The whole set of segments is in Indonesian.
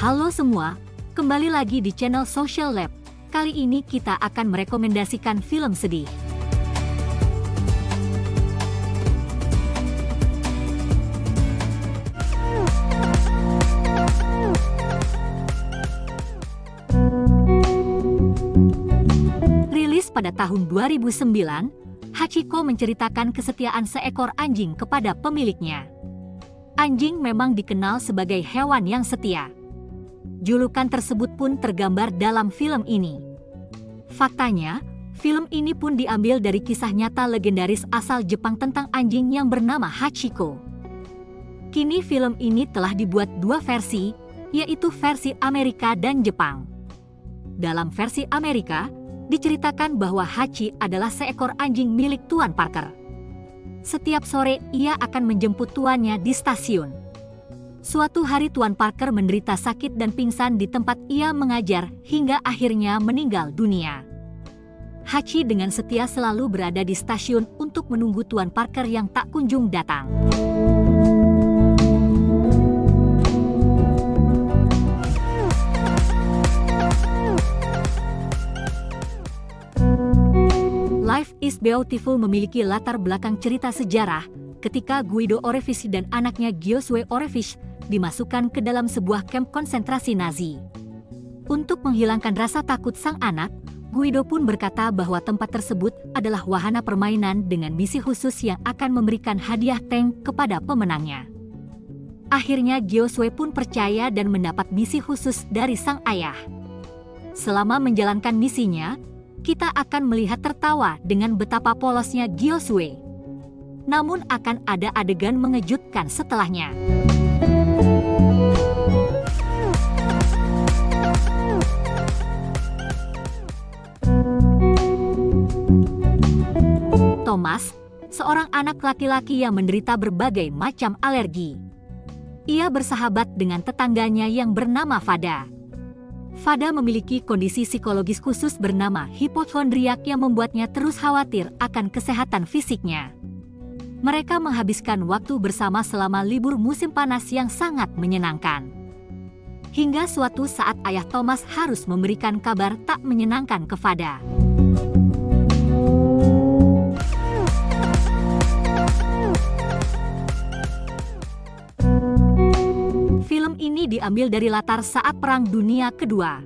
Halo semua, kembali lagi di channel Social Lab. Kali ini kita akan merekomendasikan film sedih. Rilis pada tahun 2009, Hachiko menceritakan kesetiaan seekor anjing kepada pemiliknya. Anjing memang dikenal sebagai hewan yang setia. Julukan tersebut pun tergambar dalam film ini. Faktanya, film ini pun diambil dari kisah nyata legendaris asal Jepang tentang anjing yang bernama Hachiko. Kini film ini telah dibuat dua versi, yaitu versi Amerika dan Jepang. Dalam versi Amerika, diceritakan bahwa Hachi adalah seekor anjing milik Tuan Parker. Setiap sore ia akan menjemput tuannya di stasiun. Suatu hari Tuan Parker menderita sakit dan pingsan di tempat ia mengajar hingga akhirnya meninggal dunia. Hachi dengan setia selalu berada di stasiun untuk menunggu Tuan Parker yang tak kunjung datang. Life is Beautiful memiliki latar belakang cerita sejarah ketika Guido Orefice dan anaknya Gyosuke Orefice dimasukkan ke dalam sebuah kamp konsentrasi Nazi. Untuk menghilangkan rasa takut sang anak, Guido pun berkata bahwa tempat tersebut adalah wahana permainan dengan misi khusus yang akan memberikan hadiah tank kepada pemenangnya. Akhirnya Gyosuke pun percaya dan mendapat misi khusus dari sang ayah. Selama menjalankan misinya, kita akan melihat tertawa dengan betapa polosnya Gyosuke. Namun akan ada adegan mengejutkan setelahnya. Thomas, seorang anak laki-laki yang menderita berbagai macam alergi. Ia bersahabat dengan tetangganya yang bernama Fada. Fada memiliki kondisi psikologis khusus bernama hipokondriak yang membuatnya terus khawatir akan kesehatan fisiknya. Mereka menghabiskan waktu bersama selama libur musim panas yang sangat menyenangkan. Hingga suatu saat ayah Thomas harus memberikan kabar tak menyenangkan ke Fada. Film ini diambil dari latar saat Perang Dunia Kedua.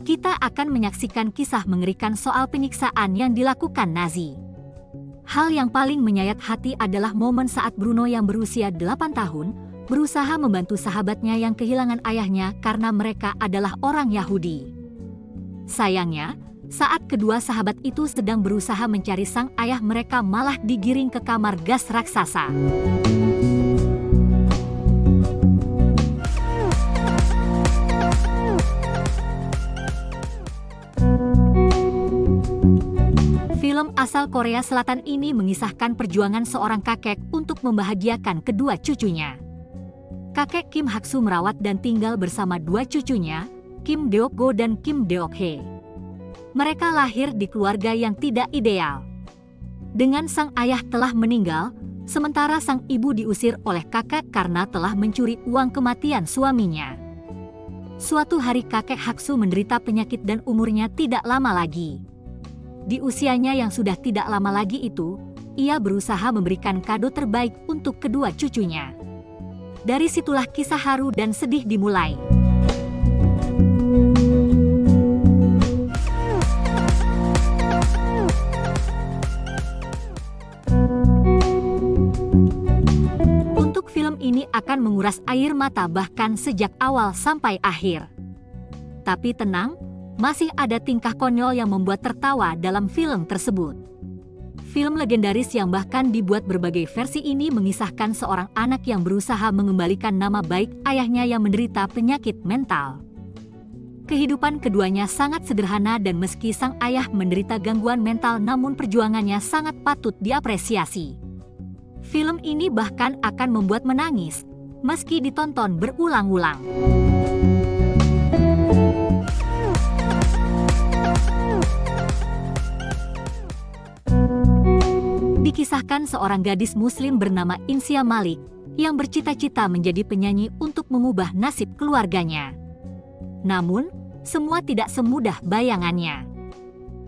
Kita akan menyaksikan kisah mengerikan soal penyiksaan yang dilakukan Nazi. Hal yang paling menyayat hati adalah momen saat Bruno yang berusia 8 tahun berusaha membantu sahabatnya yang kehilangan ayahnya karena mereka adalah orang Yahudi. Sayangnya, saat kedua sahabat itu sedang berusaha mencari sang ayah, mereka malah digiring ke kamar gas raksasa. Film asal Korea Selatan ini mengisahkan perjuangan seorang kakek untuk membahagiakan kedua cucunya. Kakek Kim Hak-soo merawat dan tinggal bersama dua cucunya, Kim Deok-go dan Kim Deok-hye. Mereka lahir di keluarga yang tidak ideal. Dengan sang ayah telah meninggal, sementara sang ibu diusir oleh kakek karena telah mencuri uang kematian suaminya. Suatu hari kakek Hak-soo menderita penyakit dan umurnya tidak lama lagi. Di usianya yang sudah tidak lama lagi itu, ia berusaha memberikan kado terbaik untuk kedua cucunya. Dari situlah kisah haru dan sedih dimulai. Untuk film ini akan menguras air mata bahkan sejak awal sampai akhir. Tapi tenang, masih ada tingkah konyol yang membuat tertawa dalam film tersebut. Film legendaris yang bahkan dibuat berbagai versi ini mengisahkan seorang anak yang berusaha mengembalikan nama baik ayahnya yang menderita penyakit mental. Kehidupan keduanya sangat sederhana dan meski sang ayah menderita gangguan mental namun perjuangannya sangat patut diapresiasi. Film ini bahkan akan membuat menangis, meski ditonton berulang-ulang. Dikisahkan seorang gadis muslim bernama Insia Malik yang bercita-cita menjadi penyanyi untuk mengubah nasib keluarganya. Namun, semua tidak semudah bayangannya.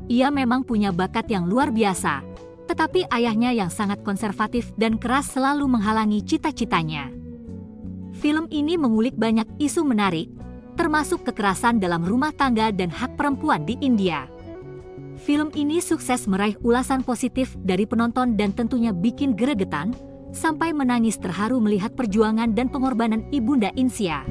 Ia memang punya bakat yang luar biasa, tetapi ayahnya yang sangat konservatif dan keras selalu menghalangi cita-citanya. Film ini mengulik banyak isu menarik, termasuk kekerasan dalam rumah tangga dan hak perempuan di India. Film ini sukses meraih ulasan positif dari penonton dan tentunya bikin gregetan, sampai menangis terharu melihat perjuangan dan pengorbanan Ibunda Insya.